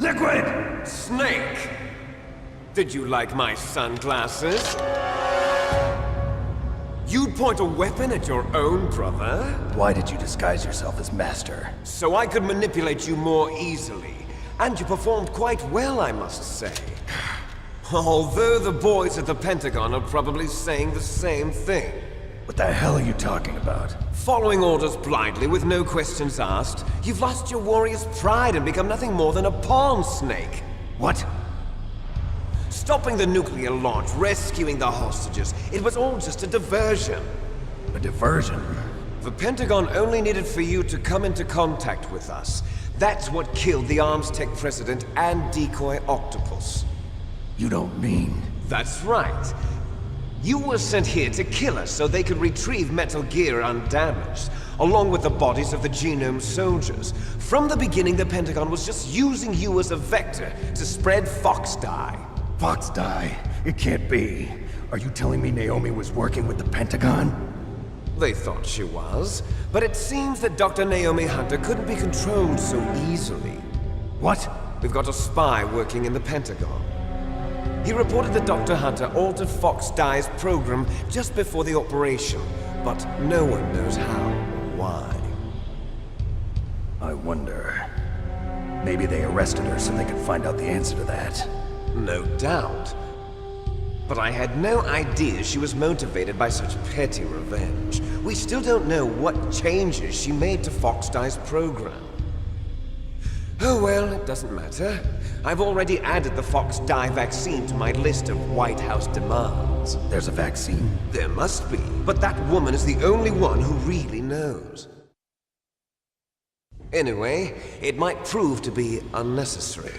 Liquid! Snake! Did you like my sunglasses? You'd point a weapon at your own brother? Why did you disguise yourself as Master? So I could manipulate you more easily. And you performed quite well, I must say. Although the boys at the Pentagon are probably saying the same thing. What the hell are you talking about? Following orders blindly with no questions asked, you've lost your warrior's pride and become nothing more than a pawn snake. What? Stopping the nuclear launch, rescuing the hostages, it was all just a diversion. A diversion? The Pentagon only needed for you to come into contact with us. That's what killed the Arms Tech president and decoy octopus. You don't mean... That's right. You were sent here to kill us so they could retrieve Metal Gear undamaged, along with the bodies of the Genome soldiers. From the beginning, the Pentagon was just using you as a vector to spread Fox dye. Fox dye? It can't be. Are you telling me Naomi was working with the Pentagon? They thought she was, but it seems that Dr. Naomi Hunter couldn't be controlled so easily. What? We've got a spy working in the Pentagon. He reported that Dr. Hunter altered Fox Dye's program just before the operation, but no one knows how or why. I wonder... Maybe they arrested her so they could find out the answer to that. No doubt. But I had no idea she was motivated by such petty revenge. We still don't know what changes she made to Fox Dye's program. Oh well, it doesn't matter. I've already added the Fox Dye vaccine to my list of White House demands. There's a vaccine? There must be, but that woman is the only one who really knows. Anyway, it might prove to be unnecessary.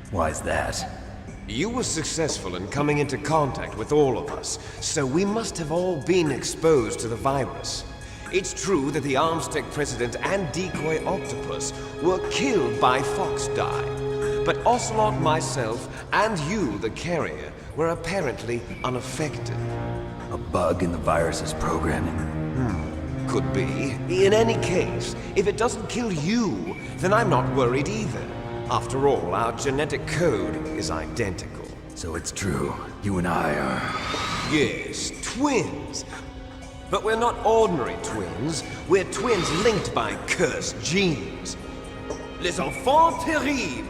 Why's that? You were successful in coming into contact with all of us, so we must have all been exposed to the virus. It's true that the Arms Tech president and decoy octopus were killed by Fox Dye, but Ocelot, myself, and you, the carrier, were apparently unaffected. A bug in the virus's programming? Could be. In any case, if it doesn't kill you, then I'm not worried either. After all, our genetic code is identical. So it's true. You and I are... Yes, twins. But we're not ordinary twins. We're twins linked by cursed genes. Les enfants terribles.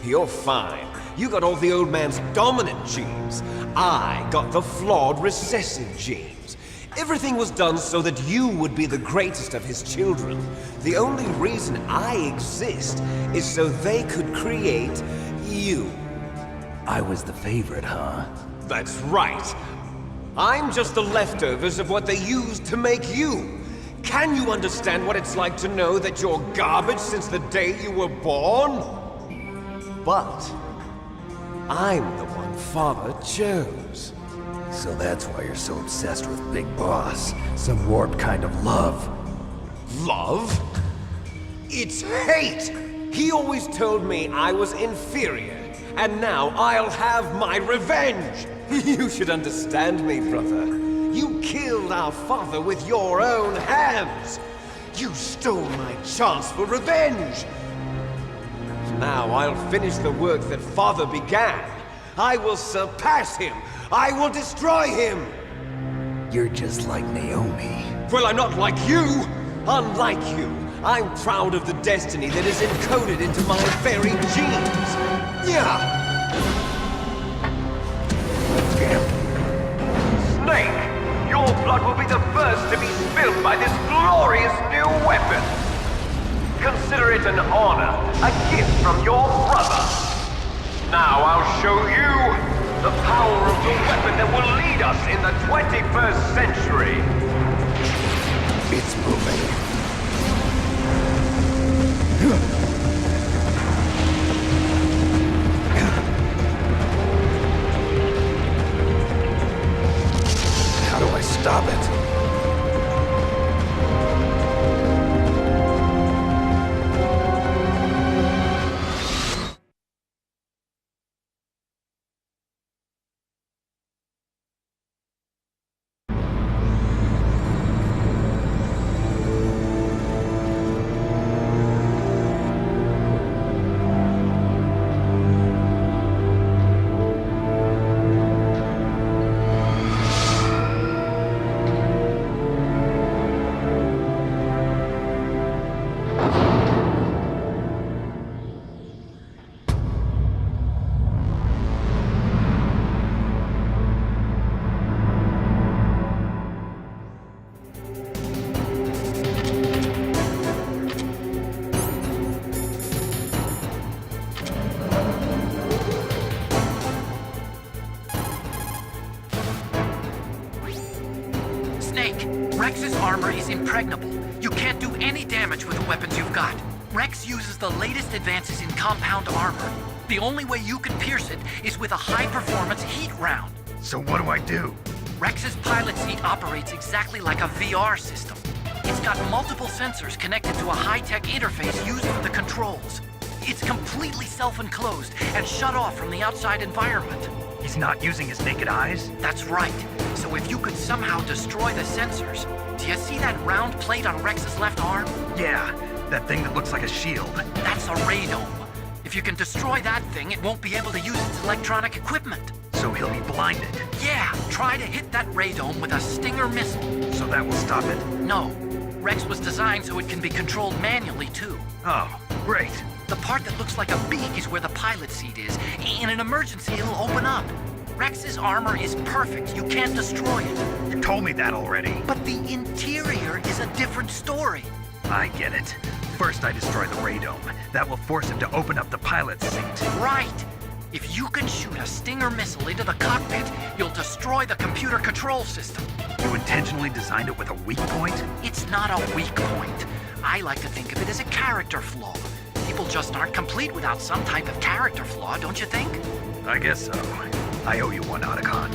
You're fine. You got all the old man's dominant genes. I got the flawed recessive genes. Everything was done so that you would be the greatest of his children. The only reason I exist is so they could create you. I was the favorite, huh? That's right. I'm just the leftovers of what they used to make you. Can you understand what it's like to know that you're garbage since the day you were born? But I'm the one Father chose. So that's why you're so obsessed with Big Boss. Some warped kind of love. Love? It's hate! He always told me I was inferior, and now I'll have my revenge! You should understand me, brother. You killed our father with your own hands! You stole my chance for revenge! Now I'll finish the work that Father began. I will surpass him! I will destroy him! You're just like Naomi. Well, I'm not like you! Unlike you, I'm proud of the destiny that is encoded into my very genes! Yeah! Snake! Your blood will be the first to be spilled by this glorious new weapon! Consider it an honor, a gift from your brother! Now I'll show you the power of the weapon that will lead us in the 21st century! It's moving. How do I stop it? Rex's armor is impregnable. You can't do any damage with the weapons you've got. Rex uses the latest advances in compound armor. The only way you can pierce it is with a high-performance heat round. So what do I do? Rex's pilot seat operates exactly like a VR system. It's got multiple sensors connected to a high-tech interface used for the controls. It's completely self-enclosed and shut off from the outside environment. He's not using his naked eyes? That's right. So if you could somehow destroy the sensors... Do you see that round plate on Rex's left arm? Yeah, that thing that looks like a shield. That's a radome. If you can destroy that thing, it won't be able to use its electronic equipment. So he'll be blinded. Yeah, try to hit that radome with a Stinger missile. So that will stop it? No. Rex was designed so it can be controlled manually, too. Oh, great. The part that looks like a beak is where the pilot seat is. In an emergency, it'll open up. Rex's armor is perfect. You can't destroy it. You told me that already. But the interior is a different story. I get it. First I destroy the radome. That will force him to open up the pilot seat. Right. If you can shoot a Stinger missile into the cockpit, you'll destroy the computer control system. You intentionally designed it with a weak point? It's not a weak point. I like to think of it as a character flaw. People just aren't complete without some type of character flaw, don't you think? I guess so. I owe you one, Otacon.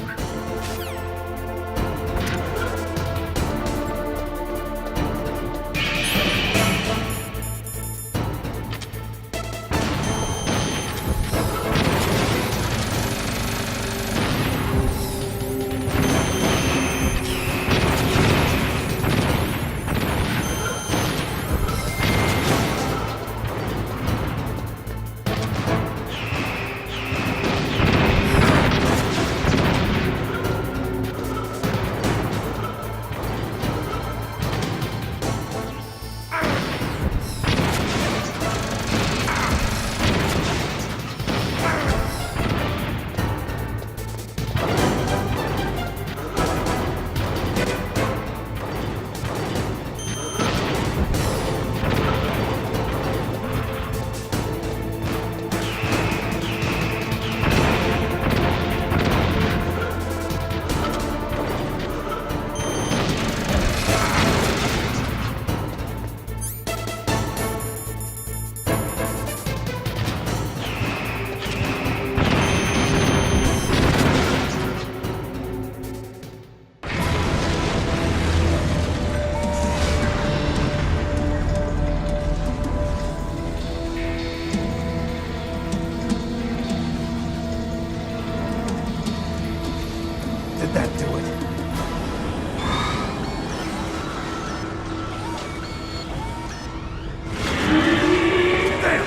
Did that do it? Damn!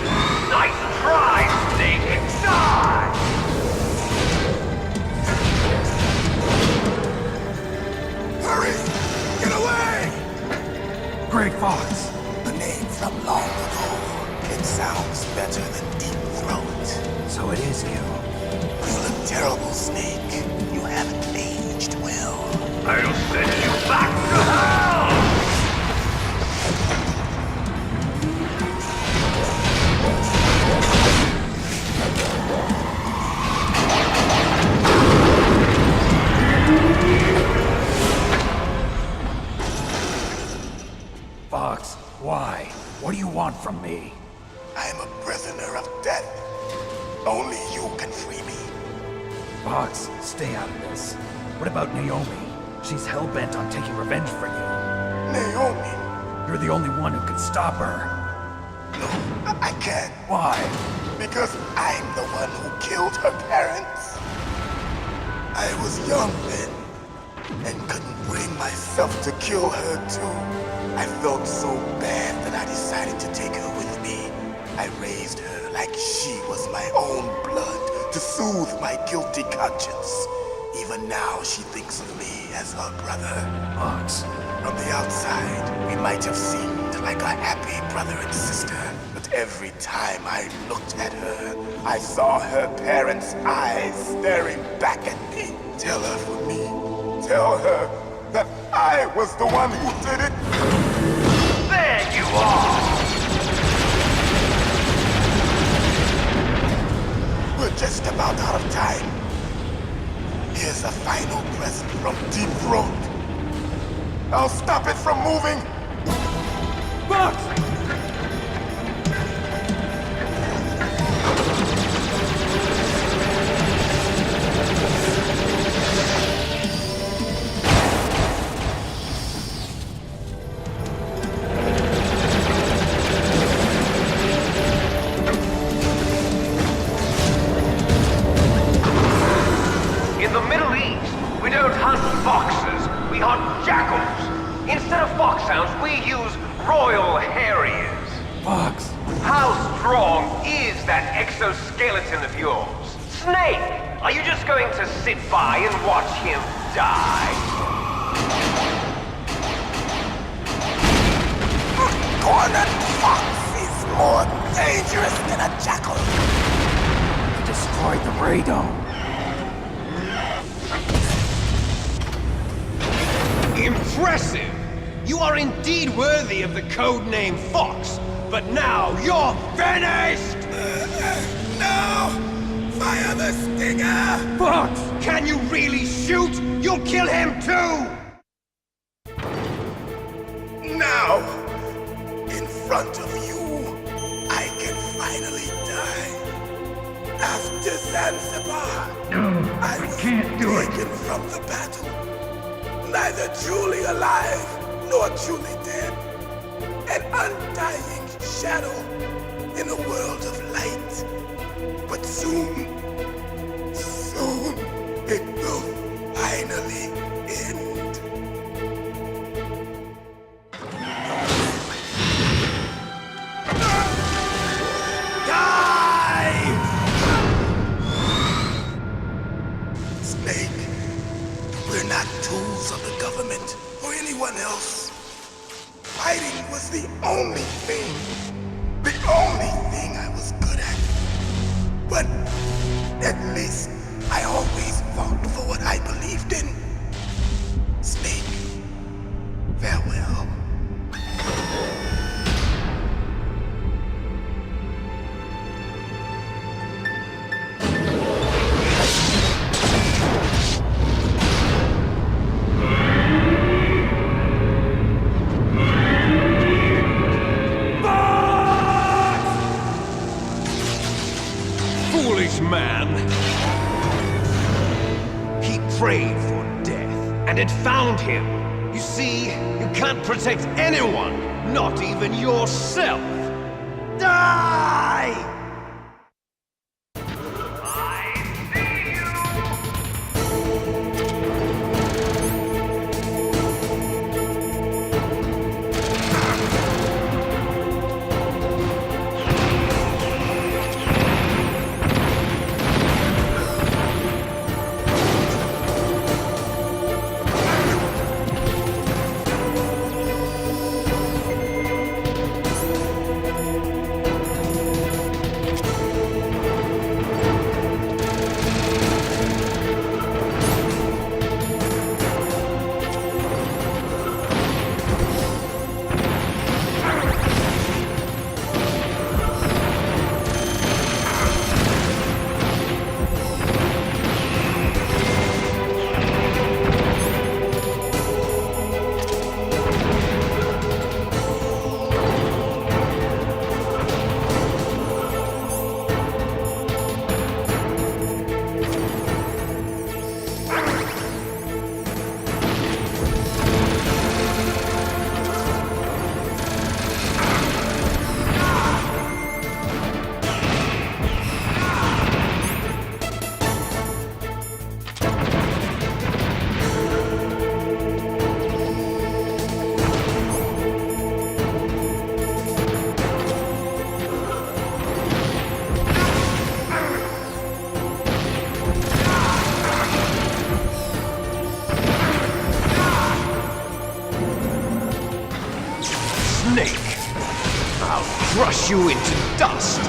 Nice try, Snake! Die! Hurry! Get away! Grey Fox! A name from long ago. It sounds better than Deep Throat. So it is you. You look terrible, Snake. You haven't aged well. I'll send you back to hell! Fox, why? What do you want from me? I am a prisoner of death. Only you can free me. Fox, stay out of this. What about Naomi? She's hell-bent on taking revenge for you. Naomi! You're the only one who can stop her. No, I can't. Why? Because I'm the one who killed her parents. I was young then, and couldn't bring myself to kill her too. I felt so bad that I decided to take her with me. I raised her like she was my own blood to soothe my guilty conscience. Even now, she thinks of me as her brother. Fox. From the outside, we might have seemed like a happy brother and sister, but every time I looked at her, I saw her parents' eyes staring back at me. Tell her for me. Tell her that I was the one who did it. There you are! We're just about out of time. Here's a final present from Deep Throat. I'll stop it from moving! Fox! In the Middle East, we don't hunt foxes, we hunt jackals. Instead of foxhounds, we use Royal Harriers. Fox! How strong is that exoskeleton of yours? Snake, are you just going to sit by and watch him die? Cornered fox is more dangerous than a jackal. He destroyed the radome. Impressive! You are indeed worthy of the codename Fox, but now you're finished! No! Fire the stinger! Fox! Can you really shoot? You'll kill him too! Now, in front of you, I can finally die. After Zanzibar, No, I was can't do it. taken from the battle. Neither truly alive nor truly dead. An undying shadow in a world of light. But soon, it will finally end. Die! Snake, we're not tools of the government or anyone else. Fighting was the only thing I was good at. But at least I always fought for what I believed in. Snake, farewell. Foolish man! He prayed for death, and it found him. You see, you can't protect anyone, not even yourself. Die! Snake! I'll crush you into dust!